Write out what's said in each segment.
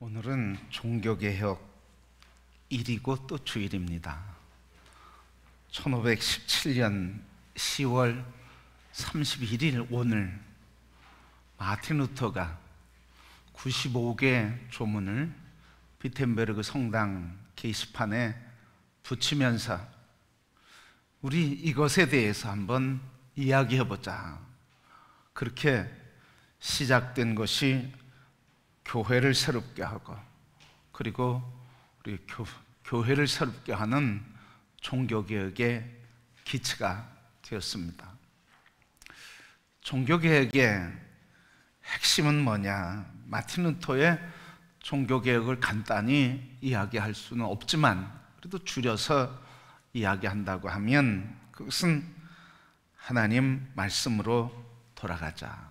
오늘은 종교개혁 일이고 또 주일입니다. 1517년 10월 31일 오늘 마틴 루터가 95개 조문을 비텐베르그 성당 게시판에 붙이면서 우리 이것에 대해서 한번 이야기해보자, 그렇게 시작된 것이 교회를 새롭게 하고, 그리고 우리 교회를 새롭게 하는 종교개혁의 기초가 되었습니다. 종교개혁의 핵심은 뭐냐? 마틴 루터의 종교개혁을 간단히 이야기할 수는 없지만 그래도 줄여서 이야기한다고 하면 그것은 하나님 말씀으로 돌아가자.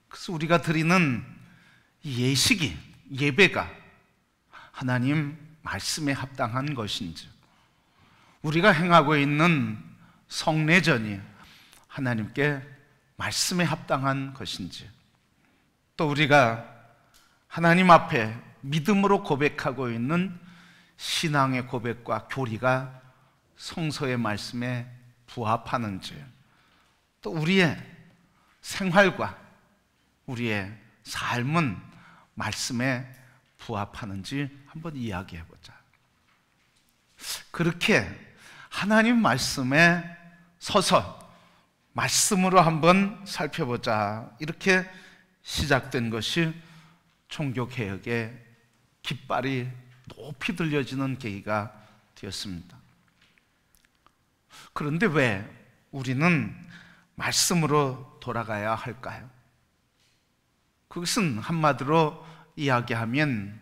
그래서 우리가 드리는 예식이, 예배가 하나님 말씀에 합당한 것인지, 우리가 행하고 있는 성례전이 하나님께 말씀에 합당한 것인지, 또 우리가 하나님 앞에 믿음으로 고백하고 있는 신앙의 고백과 교리가 성서의 말씀에 부합하는지, 또 우리의 생활과 우리의 삶은 말씀에 부합하는지 한번 이야기해보자. 그렇게 하나님 말씀에 서서 말씀으로 한번 살펴보자, 이렇게 시작된 것이 종교개혁의 깃발이 높이 들려지는 계기가 되었습니다. 그런데 왜 우리는 말씀으로 돌아가야 할까요? 그것은 한마디로 이야기하면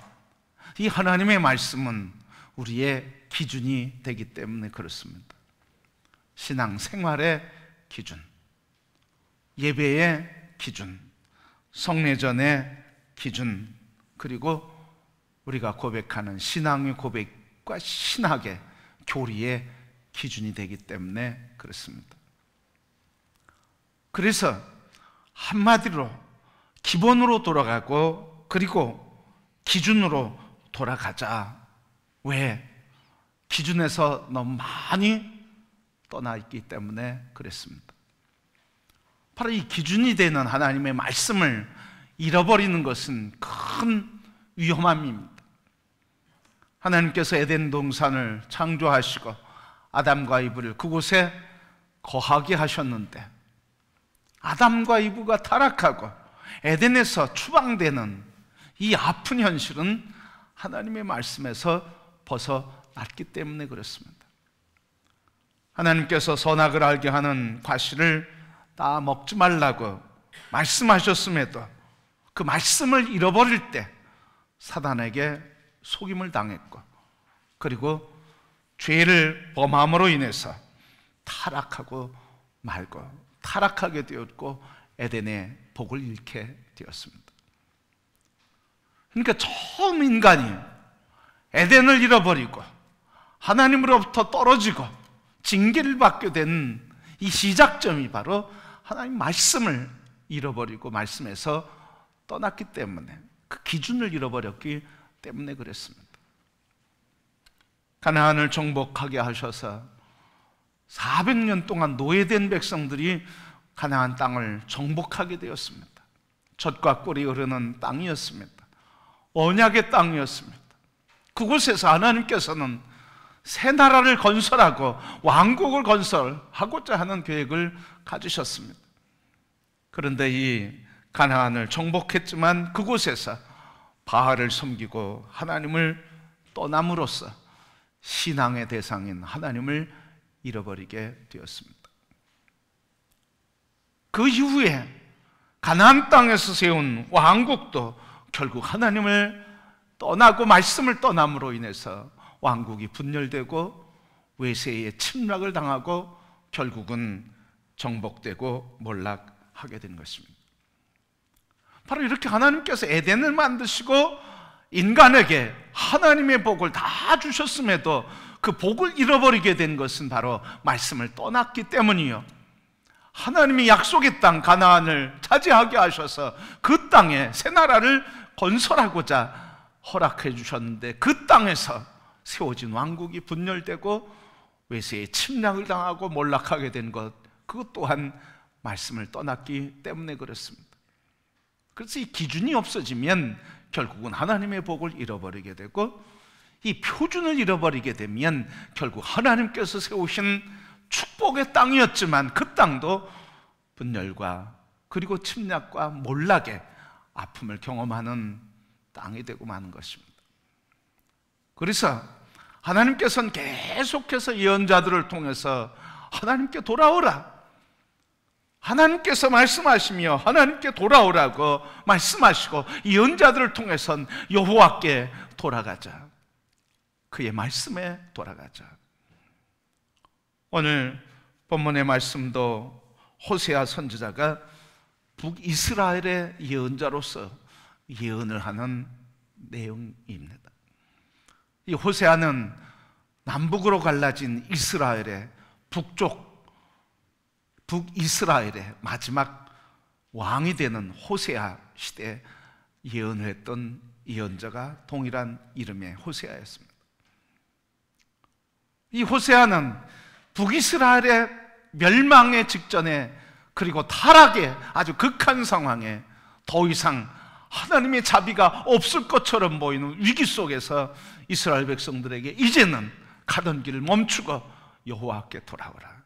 이 하나님의 말씀은 우리의 기준이 되기 때문에 그렇습니다. 신앙생활의 기준, 예배의 기준, 성례전의 기준, 그리고 우리가 고백하는 신앙의 고백과 신학의 교리의 기준이 되기 때문에 그렇습니다. 그래서 한마디로 기본으로 돌아가고, 그리고 기준으로 돌아가자. 왜? 기준에서 너무 많이 떠나 있기 때문에 그랬습니다. 바로 이 기준이 되는 하나님의 말씀을 잃어버리는 것은 큰 위험함입니다. 하나님께서 에덴 동산을 창조하시고 아담과 이브를 그곳에 거하게 하셨는데, 아담과 이브가 타락하고 에덴에서 추방되는 이 아픈 현실은 하나님의 말씀에서 벗어났기 때문에 그렇습니다. 하나님께서 선악을 알게 하는 과실을 다 먹지 말라고 말씀하셨음에도 그 말씀을 잃어버릴 때 사단에게 속임을 당했고, 그리고 죄를 범함으로 인해서 타락하고 말고 타락하게 되었고 에덴의 복을 잃게 되었습니다. 그러니까 처음 인간이 에덴을 잃어버리고 하나님으로부터 떨어지고 징계를 받게 된 이 시작점이 바로 하나님 말씀을 잃어버리고 말씀에서 떠났기 때문에, 그 기준을 잃어버렸기 때문에 그랬습니다. 가나안을 정복하게 하셔서 400년 동안 노예된 백성들이 가나안 땅을 정복하게 되었습니다. 젖과 꿀이 흐르는 땅이었습니다. 언약의 땅이었습니다. 그곳에서 하나님께서는 새 나라를 건설하고 왕국을 건설하고자 하는 계획을 가지셨습니다. 그런데 이 가나안을 정복했지만 그곳에서 바알을 섬기고 하나님을 떠남으로써 신앙의 대상인 하나님을 잃어버리게 되었습니다. 그 이후에 가나안 땅에서 세운 왕국도 결국 하나님을 떠나고 말씀을 떠남으로 인해서 왕국이 분열되고 외세의 침략을 당하고 결국은 정복되고 몰락하게 된 것입니다. 바로 이렇게 하나님께서 에덴을 만드시고 인간에게 하나님의 복을 다 주셨음에도 그 복을 잃어버리게 된 것은 바로 말씀을 떠났기 때문이요, 하나님이 약속의 땅 가나안을 차지하게 하셔서 그 땅에 새 나라를 건설하고자 허락해 주셨는데 그 땅에서 세워진 왕국이 분열되고 외세의 침략을 당하고 몰락하게 된 것, 그것 또한 말씀을 떠났기 때문에 그렇습니다. 그래서 이 기준이 없어지면 결국은 하나님의 복을 잃어버리게 되고, 이 표준을 잃어버리게 되면 결국 하나님께서 세우신 축복의 땅이었지만 그 땅도 분열과 그리고 침략과 몰락의 아픔을 경험하는 땅이 되고 마는 것입니다. 그래서 하나님께서는 계속해서 예언자들을 통해서 하나님께 돌아오라, 하나님께서 말씀하시며 하나님께 돌아오라고 말씀하시고, 예언자들을 통해서는 여호와께 돌아가자, 그의 말씀에 돌아가자. 오늘 본문의 말씀도 호세아 선지자가 북이스라엘의 예언자로서 예언을 하는 내용입니다. 이 호세아는 남북으로 갈라진 이스라엘의 북이스라엘의 마지막 왕이 되는 호세아 시대에 예언을 했던 예언자가 동일한 이름의 호세아였습니다. 이 호세아는 북이스라엘의 멸망의 직전에, 그리고 타락의 아주 극한 상황에 더 이상 하나님의 자비가 없을 것처럼 보이는 위기 속에서 이스라엘 백성들에게 이제는 가던 길을 멈추고 여호와께 돌아오라,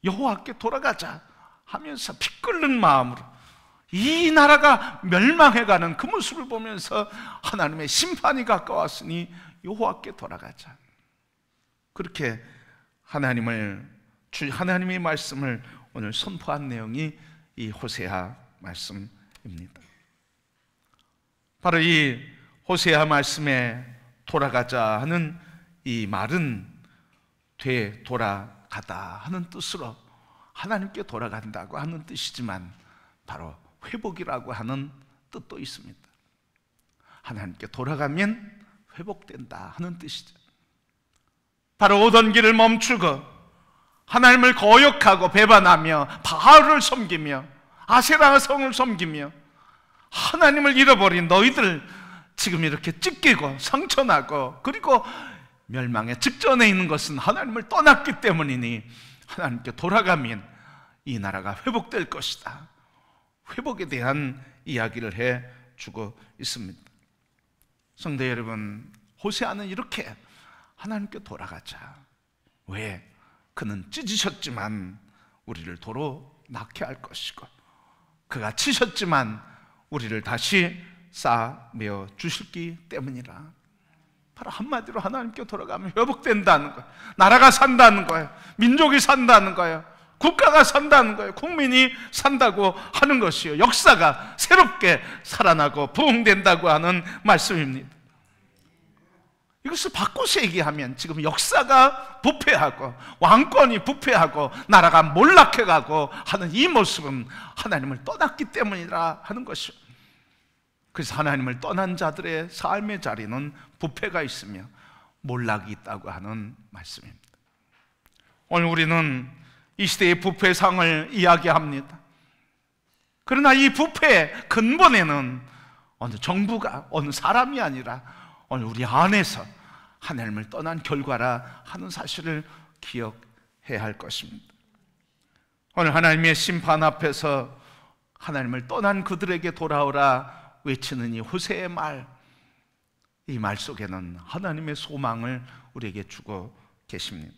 여호와께 돌아가자 하면서 피 끓는 마음으로 이 나라가 멸망해가는 그 모습을 보면서 하나님의 심판이 가까웠으니 여호와께 돌아가자, 그렇게 하나님의 말씀을 오늘 선포한 내용이 이 호세아 말씀입니다. 바로 이 호세아 말씀에 돌아가자 하는 이 말은 되돌아가다 하는 뜻으로 하나님께 돌아간다고 하는 뜻이지만 바로 회복이라고 하는 뜻도 있습니다. 하나님께 돌아가면 회복된다 하는 뜻이죠. 바로 오던 길을 멈추고 하나님을 거역하고 배반하며 바알을 섬기며 아세라 성을 섬기며 하나님을 잃어버린 너희들, 지금 이렇게 찢기고 상처나고 그리고 멸망의 직전에 있는 것은 하나님을 떠났기 때문이니 하나님께 돌아가면 이 나라가 회복될 것이다, 회복에 대한 이야기를 해주고 있습니다. 성도 여러분, 호세아는 이렇게 하나님께 돌아가자. 왜? 그는 찢으셨지만 우리를 도로 낫게 할 것이고, 그가 치셨지만 우리를 다시 쌓아내어 주시기 때문이라. 바로 한마디로 하나님께 돌아가면 회복된다는 거예요. 나라가 산다는 거예요. 민족이 산다는 거예요. 국가가 산다는 거예요. 국민이 산다고 하는 것이요, 역사가 새롭게 살아나고 부흥된다고 하는 말씀입니다. 이것을 바꿔서 얘기하면 지금 역사가 부패하고 왕권이 부패하고 나라가 몰락해가고 하는 이 모습은 하나님을 떠났기 때문이라 하는 것이요, 그래서 하나님을 떠난 자들의 삶의 자리는 부패가 있으며 몰락이 있다고 하는 말씀입니다. 오늘 우리는 이 시대의 부패상을 이야기합니다. 그러나 이 부패의 근본에는 어느 정부가, 어느 사람이 아니라 오늘 우리 안에서 하나님을 떠난 결과라 하는 사실을 기억해야 할 것입니다. 오늘 하나님의 심판 앞에서 하나님을 떠난 그들에게 돌아오라 외치는 이 호세의 말, 이 말 속에는 하나님의 소망을 우리에게 주고 계십니다.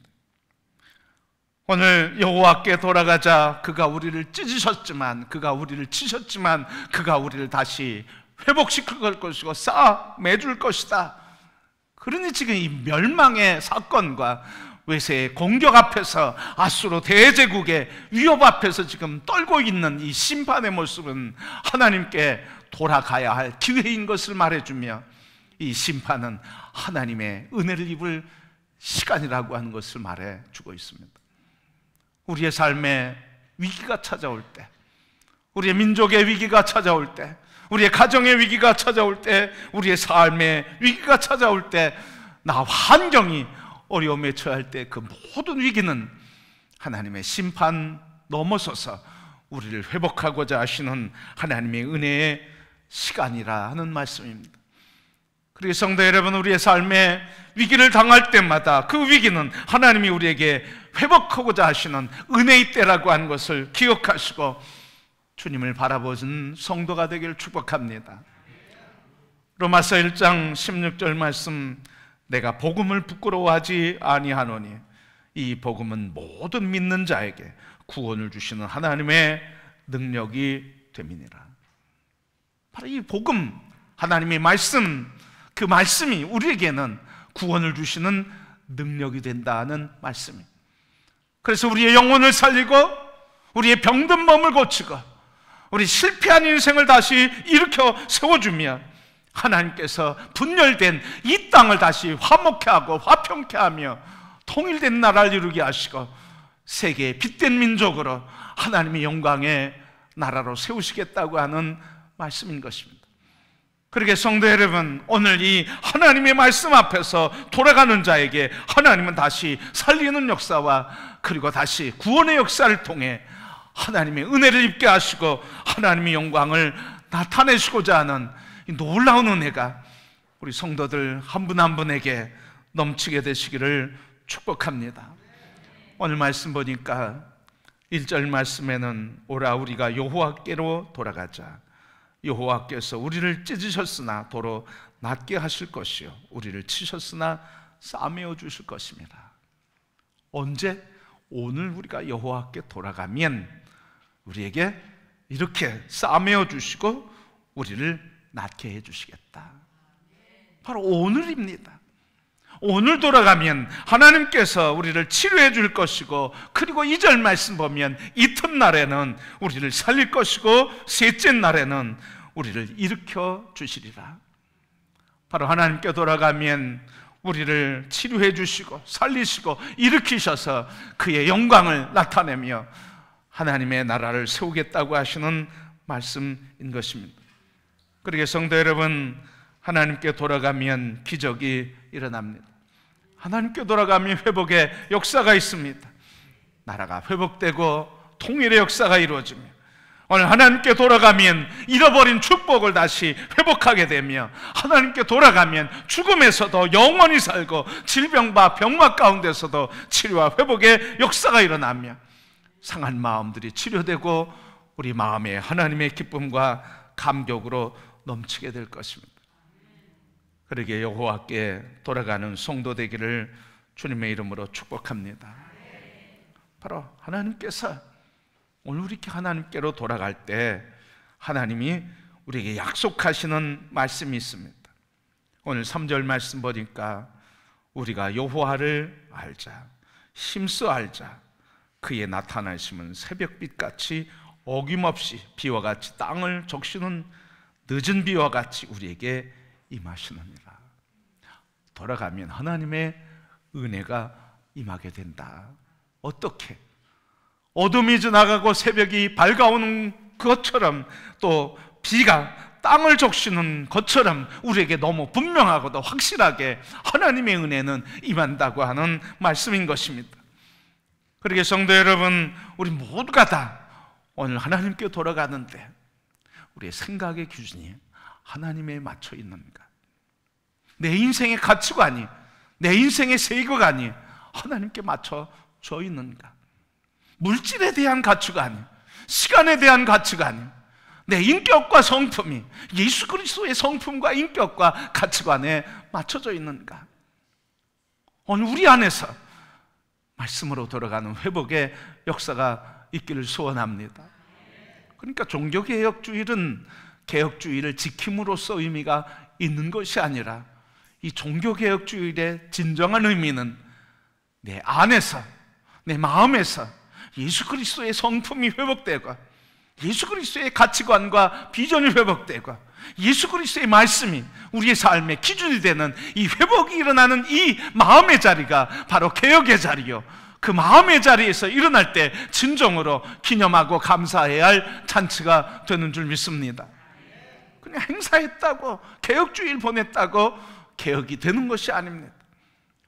오늘 여호와께 돌아가자. 그가 우리를 찢으셨지만, 그가 우리를 치셨지만 그가 우리를 다시 회복시킬 것이고 쌓아 매줄 것이다. 그러니 지금 이 멸망의 사건과 외세의 공격 앞에서, 아수르 대제국의 위협 앞에서 지금 떨고 있는 이 심판의 모습은 하나님께 돌아가야 할 기회인 것을 말해주며, 이 심판은 하나님의 은혜를 입을 시간이라고 하는 것을 말해주고 있습니다. 우리의 삶에 위기가 찾아올 때, 우리의 민족의 위기가 찾아올 때, 우리의 가정의 위기가 찾아올 때, 우리의 삶의 위기가 찾아올 때, 나 환경이 어려움에 처할 때 그 모든 위기는 하나님의 심판 넘어서서 우리를 회복하고자 하시는 하나님의 은혜의 시간이라 하는 말씀입니다. 그리고 성도 여러분, 우리의 삶에 위기를 당할 때마다 그 위기는 하나님이 우리에게 회복하고자 하시는 은혜의 때라고 하는 것을 기억하시고 주님을 바라보는 성도가 되기를 축복합니다. 로마서 1장 16절 말씀, 내가 복음을 부끄러워하지 아니하노니 이 복음은 모든 믿는 자에게 구원을 주시는 하나님의 능력이 됨이니라. 바로 이 복음, 하나님의 말씀, 그 말씀이 우리에게는 구원을 주시는 능력이 된다는 말씀입니다. 그래서 우리의 영혼을 살리고 우리의 병든 몸을 고치고 우리 실패한 인생을 다시 일으켜 세워주며 하나님께서 분열된 이 땅을 다시 화목케 하고 화평케 하며 통일된 나라를 이루게 하시고 세계의 빛된 민족으로 하나님의 영광의 나라로 세우시겠다고 하는 말씀인 것입니다. 그러게 성도 여러분, 오늘 이 하나님의 말씀 앞에서 돌아가는 자에게 하나님은 다시 살리는 역사와 그리고 다시 구원의 역사를 통해 하나님의 은혜를 입게 하시고 하나님의 영광을 나타내시고자 하는 이 놀라운 은혜가 우리 성도들 한 분 한 분에게 넘치게 되시기를 축복합니다. 오늘 말씀 보니까 1절 말씀에는 오라 우리가 여호와께로 돌아가자. 여호와께서 우리를 찢으셨으나 도로 낫게 하실 것이요 우리를 치셨으나 싸매어 주실 것입니다. 언제? 오늘 우리가 여호와께 돌아가면 우리에게 이렇게 싸매어 주시고 우리를 낫게 해 주시겠다. 바로 오늘입니다. 오늘 돌아가면 하나님께서 우리를 치료해 줄 것이고, 그리고 2절 말씀 보면 이튿날에는 우리를 살릴 것이고 셋째 날에는 우리를 일으켜 주시리라. 바로 하나님께 돌아가면 우리를 치료해 주시고 살리시고 일으키셔서 그의 영광을 나타내며 하나님의 나라를 세우겠다고 하시는 말씀인 것입니다. 그러게 성도 여러분, 하나님께 돌아가면 기적이 일어납니다. 하나님께 돌아가면 회복의 역사가 있습니다. 나라가 회복되고 통일의 역사가 이루어집니다. 오늘 하나님께 돌아가면 잃어버린 축복을 다시 회복하게 되며, 하나님께 돌아가면 죽음에서도 영원히 살고 질병과 병마 가운데서도 치료와 회복의 역사가 일어나며 상한 마음들이 치료되고 우리 마음에 하나님의 기쁨과 감격으로 넘치게 될 것입니다. 그러게 여호와께 돌아가는 성도 되기를 주님의 이름으로 축복합니다. 바로 하나님께서 오늘 이렇게 하나님께로 돌아갈 때 하나님이 우리에게 약속하시는 말씀이 있습니다. 오늘 3절 말씀 보니까 우리가 여호와를 알자, 힘써 알자. 그의 나타나심은 새벽빛같이 어김없이 비와 같이 땅을 적시는 늦은 비와 같이 우리에게 임하시느니라. 돌아가면 하나님의 은혜가 임하게 된다. 어떻게? 어둠이 지나가고 새벽이 밝아오는 것처럼, 또 비가 땅을 적시는 것처럼 우리에게 너무 분명하고도 확실하게 하나님의 은혜는 임한다고 하는 말씀인 것입니다. 그러게 성도 여러분, 우리 모두가 다 오늘 하나님께 돌아가는데 우리의 생각의 기준이 하나님에 맞춰 있는가? 내 인생의 가치관이, 내 인생의 세계관이 하나님께 맞춰져 있는가? 물질에 대한 가치관이, 시간에 대한 가치관이, 내 인격과 성품이 예수 그리스도의 성품과 인격과 가치관에 맞춰져 있는가? 오늘 우리 안에서 말씀으로 돌아가는 회복의 역사가 있기를 소원합니다. 그러니까 종교개혁주의는 개혁주의를 지킴으로써 의미가 있는 것이 아니라, 이 종교개혁주의의 진정한 의미는 내 안에서, 내 마음에서 예수 그리스도의 성품이 회복되고 예수 그리스도의 가치관과 비전이 회복되고 예수 그리스도의 말씀이 우리의 삶의 기준이 되는 이 회복이 일어나는 이 마음의 자리가 바로 개혁의 자리요, 그 마음의 자리에서 일어날 때 진정으로 기념하고 감사해야 할 잔치가 되는 줄 믿습니다. 그냥 행사했다고, 개혁주의를 보냈다고 개혁이 되는 것이 아닙니다.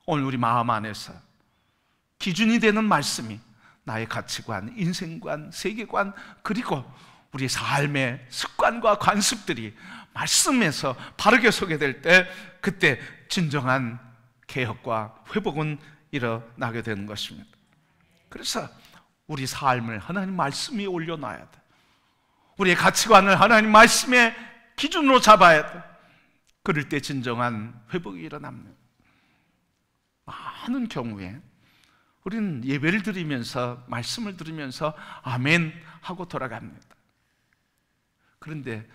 오늘 우리 마음 안에서 기준이 되는 말씀이 나의 가치관, 인생관, 세계관, 그리고 우리 삶의 습관과 관습들이 말씀에서 바르게 소개될 때, 그때 진정한 개혁과 회복은 일어나게 되는 것입니다. 그래서 우리 삶을 하나님 말씀 위에 올려놔야 돼. 우리의 가치관을 하나님 말씀의 기준으로 잡아야 돼. 그럴 때 진정한 회복이 일어납니다. 많은 경우에 우리는 예배를 드리면서, 말씀을 들으면서 아멘 하고 돌아갑니다. 그런데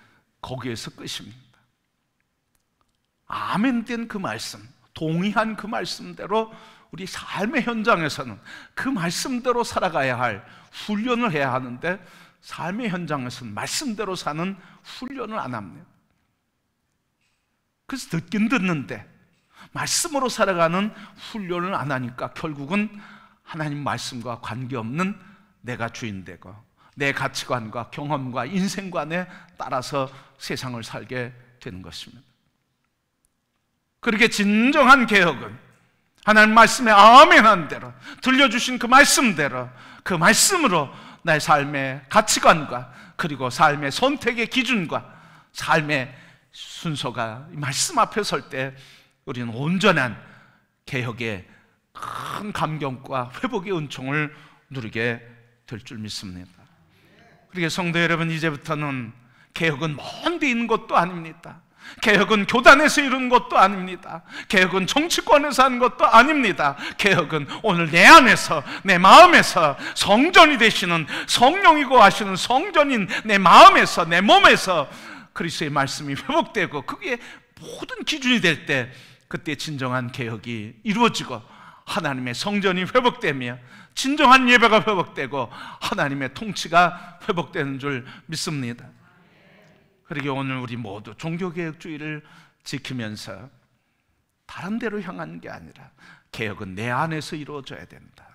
거기에서 끝입니다. 아멘 된 그 말씀, 동의한 그 말씀대로 우리 삶의 현장에서는 그 말씀대로 살아가야 할 훈련을 해야 하는데, 삶의 현장에서는 말씀대로 사는 훈련을 안 합니다. 그래서 듣긴 듣는데 말씀으로 살아가는 훈련을 안 하니까 결국은 하나님 말씀과 관계없는 내가 주인 되고, 내 가치관과 경험과 인생관에 따라서 세상을 살게 되는 것입니다. 그렇게 진정한 개혁은 하나님 말씀에 아멘한 대로, 들려주신 그 말씀대로, 그 말씀으로 나의 삶의 가치관과 그리고 삶의 선택의 기준과 삶의 순서가 말씀 앞에 설 때 우리는 온전한 개혁의 큰 감격과 회복의 은총을 누리게 될 줄 믿습니다. 그러게 성도 여러분, 이제부터는 개혁은 먼 데 있는 것도 아닙니다. 개혁은 교단에서 이루는 것도 아닙니다. 개혁은 정치권에서 하는 것도 아닙니다. 개혁은 오늘 내 안에서, 내 마음에서 성전이 되시는, 성령이고 하시는 성전인 내 마음에서, 내 몸에서 그리스도의 말씀이 회복되고 그게 모든 기준이 될 때, 그때 진정한 개혁이 이루어지고 하나님의 성전이 회복되며 진정한 예배가 회복되고 하나님의 통치가 회복되는 줄 믿습니다. 그러게 오늘 우리 모두 종교개혁주의를 지키면서 다른 데로 향하는 게 아니라, 개혁은 내 안에서 이루어져야 된다.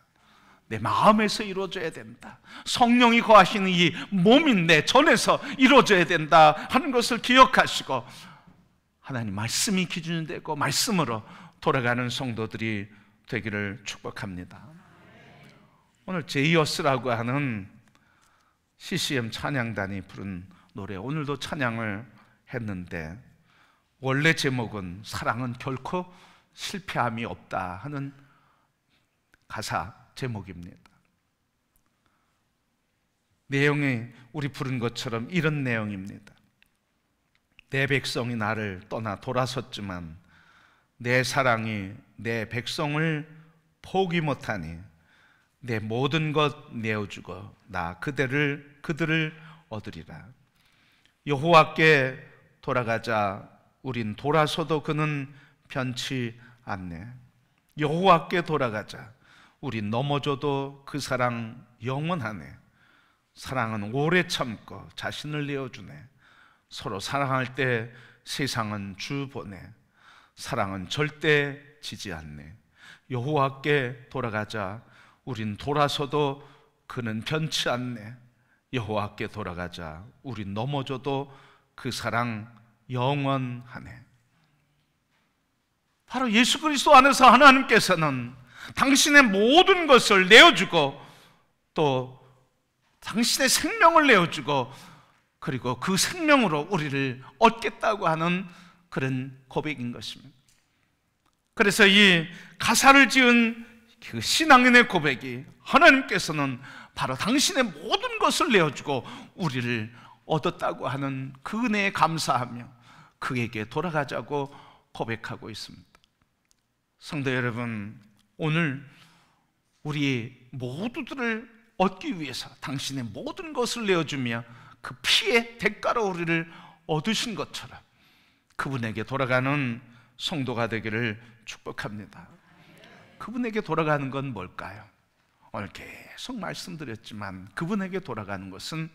내 마음에서 이루어져야 된다. 성령이 거하시는 이 몸인 내 전에서 이루어져야 된다 하는 것을 기억하시고, 하나님 말씀이 기준이 되고 말씀으로 돌아가는 성도들이 되기를 축복합니다. 오늘 제이어스라고 하는 CCM 찬양단이 부른 노래, 오늘도 찬양을 했는데, 원래 제목은 사랑은 결코 실패함이 없다 하는 가사 제목입니다. 내용이 우리 부른 것처럼 이런 내용입니다. 내 백성이 나를 떠나 돌아섰지만 내 사랑이 내 백성을 포기 못하니 내 모든 것 내어주고 나 그들을 얻으리라. 여호와께 돌아가자. 우린 돌아서도 그는 변치 않네. 여호와께 돌아가자. 우린 넘어져도 그 사랑 영원하네. 사랑은 오래 참고 자신을 내어주네. 서로 사랑할 때 세상은 주 보내. 사랑은 절대 지지 않네. 여호와께 돌아가자. 우린 돌아서도 그는 변치 않네. 여호와께 돌아가자. 우린 넘어져도 그 사랑 영원하네. 바로 예수 그리스도 안에서 하나님께서는 당신의 모든 것을 내어주고 또 당신의 생명을 내어주고 그리고 그 생명으로 우리를 얻겠다고 하는 그런 고백인 것입니다. 그래서 이 가사를 지은 그 신앙인의 고백이, 하나님께서는 바로 당신의 모든 것을 내어주고 우리를 얻었다고 하는 그 은혜에 감사하며 그에게 돌아가자고 고백하고 있습니다. 성도 여러분, 오늘 우리 모두들을 얻기 위해서 당신의 모든 것을 내어주며 그 피의 대가로 우리를 얻으신 것처럼 그분에게 돌아가는 성도가 되기를 축복합니다. 그분에게 돌아가는 건 뭘까요? 오늘 계속 말씀드렸지만 그분에게 돌아가는 것은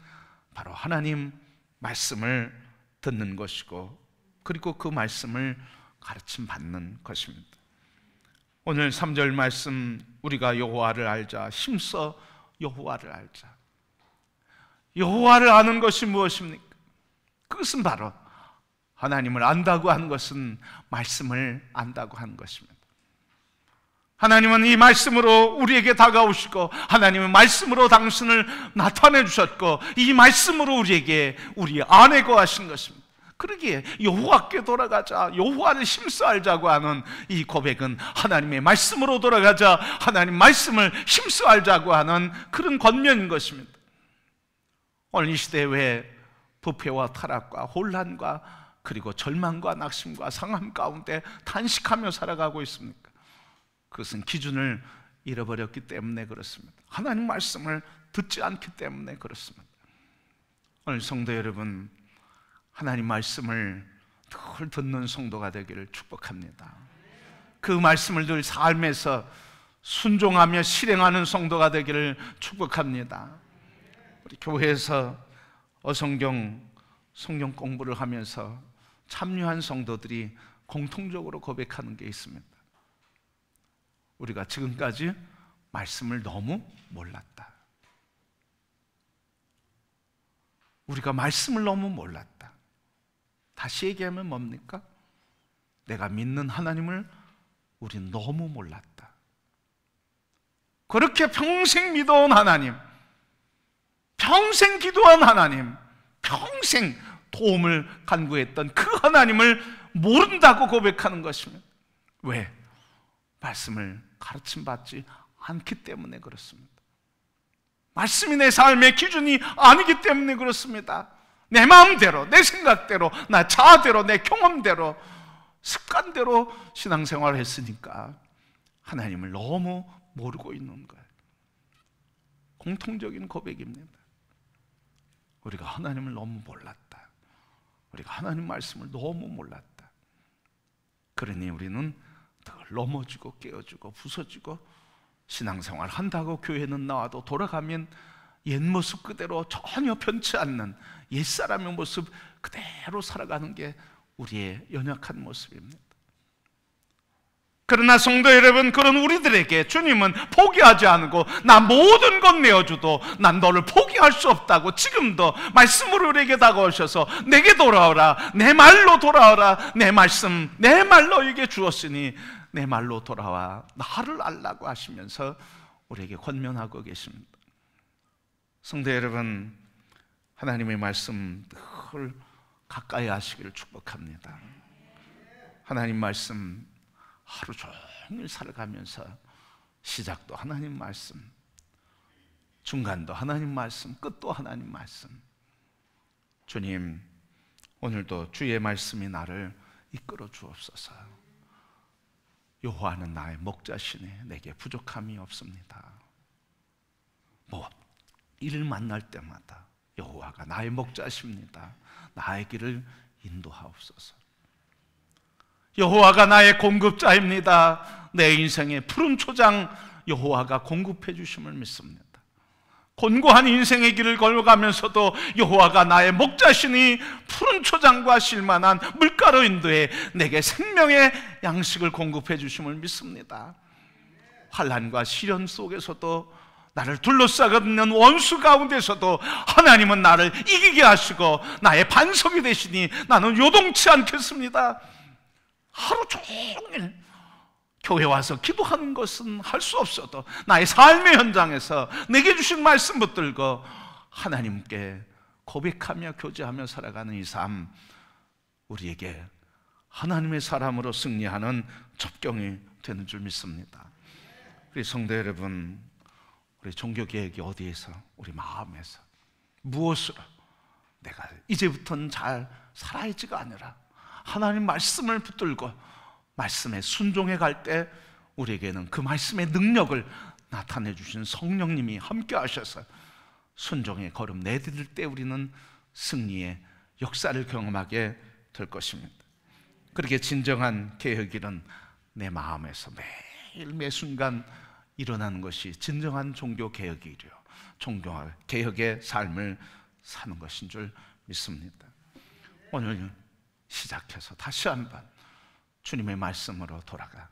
바로 하나님 말씀을 듣는 것이고 그리고 그 말씀을 가르침 받는 것입니다. 오늘 3절 말씀, 우리가 여호와를 알자. 힘써 여호와를 알자. 여호와를 아는 것이 무엇입니까? 그것은 바로 하나님을 안다고 하는 것은 말씀을 안다고 하는 것입니다. 하나님은 이 말씀으로 우리에게 다가오시고, 하나님은 말씀으로 당신을 나타내 주셨고, 이 말씀으로 우리에게 우리 안에 거하신 것입니다. 그러기에 여호와께 돌아가자, 여호와를 힘써 알자고 하는 이 고백은 하나님의 말씀으로 돌아가자, 하나님 말씀을 힘써 알자고 하는 그런 권면인 것입니다. 오늘 이 시대에 왜 부패와 타락과 혼란과 그리고 절망과 낙심과 상함 가운데 탄식하며 살아가고 있습니까? 그것은 기준을 잃어버렸기 때문에 그렇습니다. 하나님 말씀을 듣지 않기 때문에 그렇습니다. 오늘 성도 여러분, 하나님 말씀을 늘 듣는 성도가 되기를 축복합니다. 그 말씀을 늘 삶에서 순종하며 실행하는 성도가 되기를 축복합니다. 우리 교회에서 어성경 성경 공부를 하면서 참여한 성도들이 공통적으로 고백하는 게 있습니다. 우리가 지금까지 말씀을 너무 몰랐다. 우리가 말씀을 너무 몰랐다. 다시 얘기하면 뭡니까? 내가 믿는 하나님을 우린 너무 몰랐다. 그렇게 평생 믿어온 하나님, 평생 기도한 하나님, 평생 도움을 간구했던 그 하나님을 모른다고 고백하는 것입니다. 왜? 말씀을 가르침받지 않기 때문에 그렇습니다. 말씀이 내 삶의 기준이 아니기 때문에 그렇습니다. 내 마음대로, 내 생각대로, 나 자아대로, 내 경험대로, 습관대로 신앙생활을 했으니까 하나님을 너무 모르고 있는 거예요. 공통적인 고백입니다. 우리가 하나님을 너무 몰랐다. 우리가 하나님 말씀을 너무 몰랐다. 그러니 우리는 늘 넘어지고 깨어지고 부서지고, 신앙생활 한다고 교회는 나와도 돌아가면 옛 모습 그대로 전혀 변치 않는 옛사람의 모습 그대로 살아가는 게 우리의 연약한 모습입니다. 그러나 성도 여러분, 그런 우리들에게 주님은 포기하지 않고, 나 모든 것 내어줘도 난 너를 포기할 수 없다고 지금도 말씀으로 우리에게 다가오셔서 내게 돌아오라, 내 말로 돌아오라, 내 말씀, 내 말 너에게 주었으니 내 말로 돌아와 나를 알라고 하시면서 우리에게 권면하고 계십니다. 성도 여러분, 하나님의 말씀 늘 가까이 하시기를 축복합니다. 하나님 말씀 하루 종일 살아가면서 시작도 하나님 말씀, 중간도 하나님 말씀, 끝도 하나님 말씀. 주님, 오늘도 주의 말씀이 나를 이끌어 주옵소서. 여호와는 나의 목자시니 내게 부족함이 없습니다. 이를 만날 때마다 여호와가 나의 목자십니다. 나의 길을 인도하옵소서. 여호와가 나의 공급자입니다. 내 인생의 푸른 초장 여호와가 공급해 주심을 믿습니다. 곤고한 인생의 길을 걸어가면서도 여호와가 나의 목자시니 푸른 초장과 실만한 물가로 인도해 내게 생명의 양식을 공급해 주심을 믿습니다. 환난과 시련 속에서도, 나를 둘러싸고 있는 원수 가운데서도 하나님은 나를 이기게 하시고 나의 반석이 되시니 나는 요동치 않겠습니다. 하루 종일 교회 와서 기도하는 것은 할 수 없어도 나의 삶의 현장에서 내게 주신 말씀 붙들고 하나님께 고백하며 교제하며 살아가는 이 삶, 우리에게 하나님의 사람으로 승리하는 접경이 되는 줄 믿습니다. 우리 성도 여러분, 우리 종교개혁이 어디에서? 우리 마음에서. 무엇으로? 내가 이제부터는 잘 살아야지가 아니라 하나님 말씀을 붙들고 말씀에 순종해 갈 때 우리에게는 그 말씀의 능력을 나타내 주신 성령님이 함께 하셔서 순종의 걸음 내디딜 때 우리는 승리의 역사를 경험하게 될 것입니다. 그렇게 진정한 개혁일은 내 마음에서 매일 매 순간 일어나는 것이 진정한 종교 개혁이죠. 종교 개혁의 삶을 사는 것인 줄 믿습니다. 오늘 시작해서 다시 한번 주님의 말씀으로 돌아가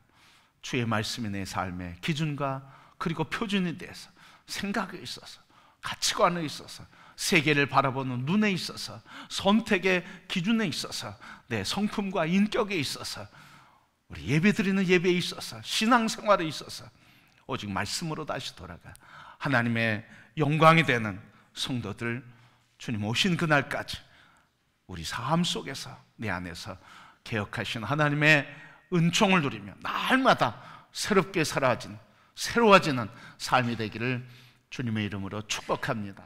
주의 말씀이 내 삶의 기준과 그리고 표준에 대해서 생각에 있어서, 가치관에 있어서, 세계를 바라보는 눈에 있어서, 선택의 기준에 있어서, 내 성품과 인격에 있어서 우리 예배드리는 예배에 있어서, 신앙생활에 있어서 오직 말씀으로 다시 돌아가 하나님의 영광이 되는 성도들, 주님 오신 그날까지 우리 삶 속에서, 내 안에서 개혁하신 하나님의 은총을 누리며 날마다 새롭게 새로워지는 삶이 되기를 주님의 이름으로 축복합니다.